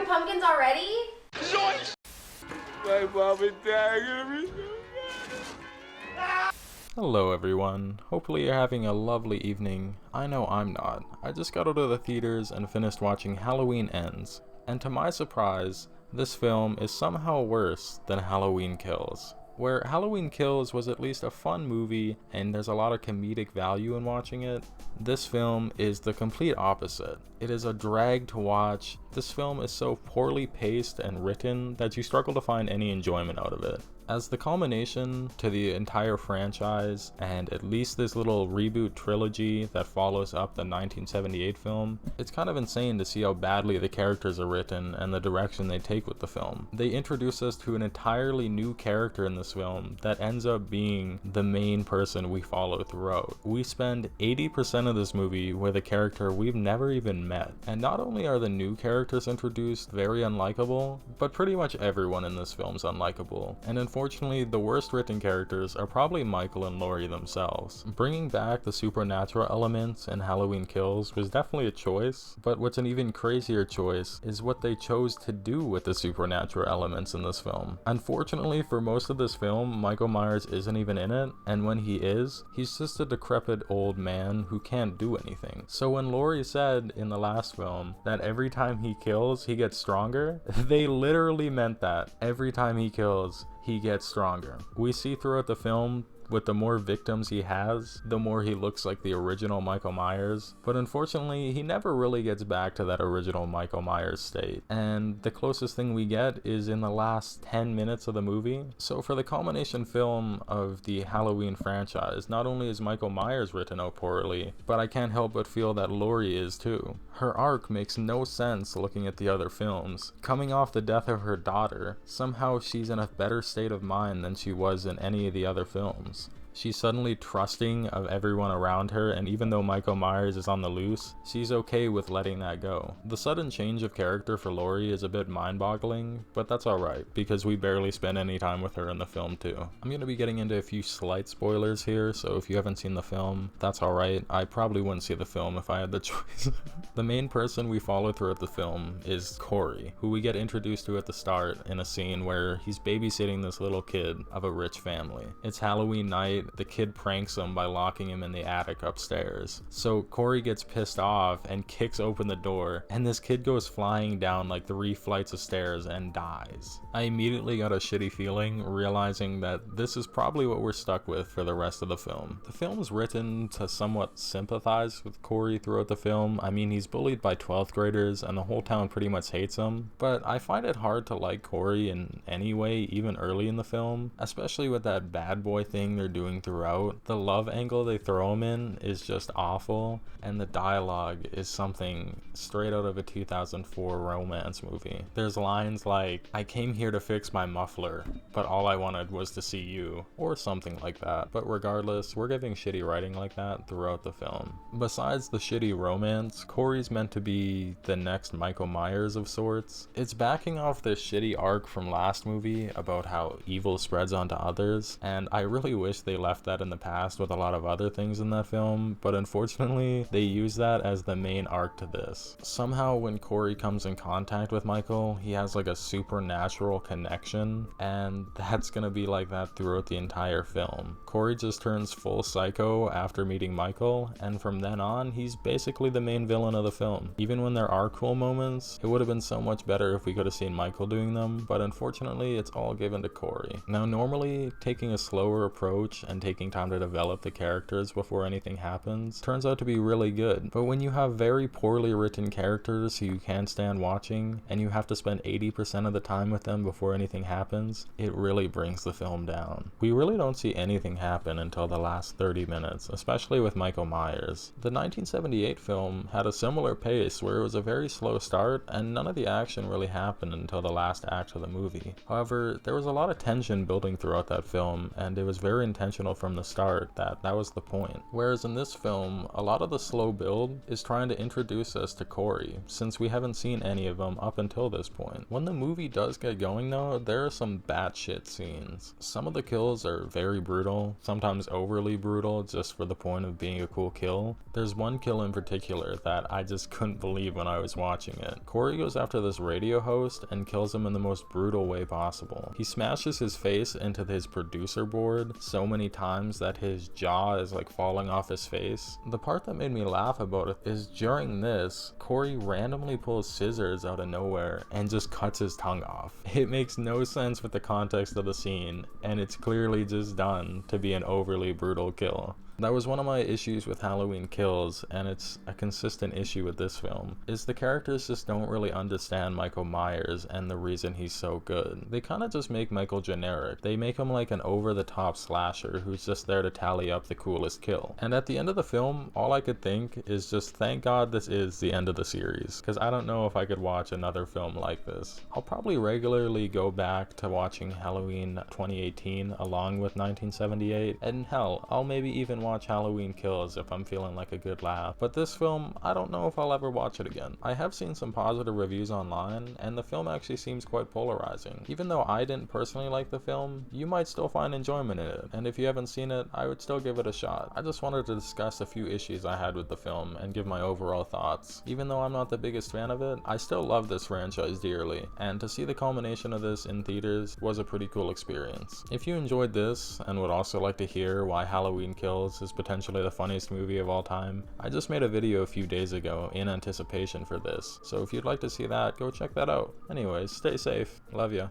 wrapping pumpkins already? My mom and dad are gonna be Hello everyone, hopefully you're having a lovely evening. I know I'm not. I just got out of the theaters and finished watching Halloween Ends, and to my surprise, this film is somehow worse than Halloween Kills. Where Halloween Kills was at least a fun movie and there's a lot of comedic value in watching it, this film is the complete opposite. It is a drag to watch. This film is so poorly paced and written that you struggle to find any enjoyment out of it. As the culmination to the entire franchise, and at least this little reboot trilogy that follows up the 1978 film, it's kind of insane to see how badly the characters are written and the direction they take with the film. They introduce us to an entirely new character in this film that ends up being the main person we follow throughout. We spend 80% of this movie with a character we've never even met. And not only are the new characters introduced very unlikable, but pretty much everyone in this film is unlikable. And unfortunately, the worst written characters are probably Michael and Laurie themselves. Bringing back the supernatural elements in Halloween Kills was definitely a choice, but what's an even crazier choice is what they chose to do with the supernatural elements in this film. Unfortunately, for most of this film, Michael Myers isn't even in it, and when he is, he's just a decrepit old man who can't do anything. So when Laurie said in the last film that every time he kills, he gets stronger, they literally meant that. Every time he kills, he gets stronger. We see throughout the film, with the more victims he has, the more he looks like the original Michael Myers. But unfortunately, he never really gets back to that original Michael Myers state. And the closest thing we get is in the last 10 minutes of the movie. So for the culmination film of the Halloween franchise, not only is Michael Myers written out poorly, but I can't help but feel that Laurie is too. Her arc makes no sense looking at the other films. Coming off the death of her daughter, somehow she's in a better state of mind than she was in any of the other films. She's suddenly trusting of everyone around her, and even though Michael Myers is on the loose, she's okay with letting that go. The sudden change of character for Laurie is a bit mind-boggling, but that's alright, because we barely spend any time with her in the film too. I'm going to be getting into a few slight spoilers here, so if you haven't seen the film, that's alright. I probably wouldn't see the film if I had the choice. The main person we follow throughout the film is Corey, who we get introduced to at the start in a scene where he's babysitting this little kid of a rich family. It's Halloween night. The kid pranks him by locking him in the attic upstairs. So Corey gets pissed off and kicks open the door, and this kid goes flying down like 3 flights of stairs and dies. I immediately got a shitty feeling, realizing that this is probably what we're stuck with for the rest of the film. The film is written to somewhat sympathize with Corey throughout the film. I mean, he's bullied by 12th graders and the whole town pretty much hates him, but I find it hard to like Corey in any way, even early in the film, especially with that bad boy thing they're doing throughout. The love angle they throw him in is just awful, and the dialogue is something straight out of a 2004 romance movie. There's lines like, "I came here to fix my muffler, but all I wanted was to see you," or something like that. But regardless, we're getting shitty writing like that throughout the film. Besides the shitty romance, Corey's meant to be the next Michael Myers of sorts. It's backing off this shitty arc from last movie about how evil spreads onto others, and I really wish they left that in the past with a lot of other things in that film, but unfortunately they use that as the main arc to this. Somehow when Corey comes in contact with Michael, he has like a supernatural connection, and that's gonna be like that throughout the entire film. Corey just turns full psycho after meeting Michael, and from then on he's basically the main villain of the film. Even when there are cool moments, it would have been so much better if we could have seen Michael doing them, but unfortunately it's all given to Corey. Now normally taking a slower approach and taking time to develop the characters before anything happens turns out to be really good. But when you have very poorly written characters who you can't stand watching, and you have to spend 80% of the time with them before anything happens, it really brings the film down. We really don't see anything happen until the last 30 minutes, especially with Michael Myers. The 1978 film had a similar pace where it was a very slow start, and none of the action really happened until the last act of the movie. However, there was a lot of tension building throughout that film, and it was very intentional intentional from the start that that was the point. Whereas in this film, a lot of the slow build is trying to introduce us to Corey, since we haven't seen any of them up until this point. When the movie does get going though, there are some batshit scenes. Some of the kills are very brutal, sometimes overly brutal just for the point of being a cool kill. There's one kill in particular that I just couldn't believe when I was watching it. Corey goes after this radio host and kills him in the most brutal way possible. He smashes his face into his producer board so many times that his jaw is like falling off his face. The part that made me laugh about it is during this, Corey randomly pulls scissors out of nowhere and just cuts his tongue off. It makes no sense with the context of the scene, and it's clearly just done to be an overly brutal kill. That was one of my issues with Halloween Kills, and it's a consistent issue with this film, is the characters just don't really understand Michael Myers and the reason he's so good. They kind of just make Michael generic. They make him like an over-the-top slasher who's just there to tally up the coolest kill. And at the end of the film, all I could think is just thank God this is the end of the series, because I don't know if I could watch another film like this. I'll probably regularly go back to watching Halloween 2018 along with 1978, and hell, I'll maybe even watch Halloween Kills if I'm feeling like a good laugh. But this film, I don't know if I'll ever watch it again. I have seen some positive reviews online, and the film actually seems quite polarizing. Even though I didn't personally like the film, you might still find enjoyment in it, and if you haven't seen it, I would still give it a shot. I just wanted to discuss a few issues I had with the film and give my overall thoughts. Even though I'm not the biggest fan of it, I still love this franchise dearly, and to see the culmination of this in theaters was a pretty cool experience. If you enjoyed this and would also like to hear why Halloween Kills is potentially the funniest movie of all time, I just made a video a few days ago in anticipation for this, so if you'd like to see that, go check that out. Anyways, stay safe. Love ya.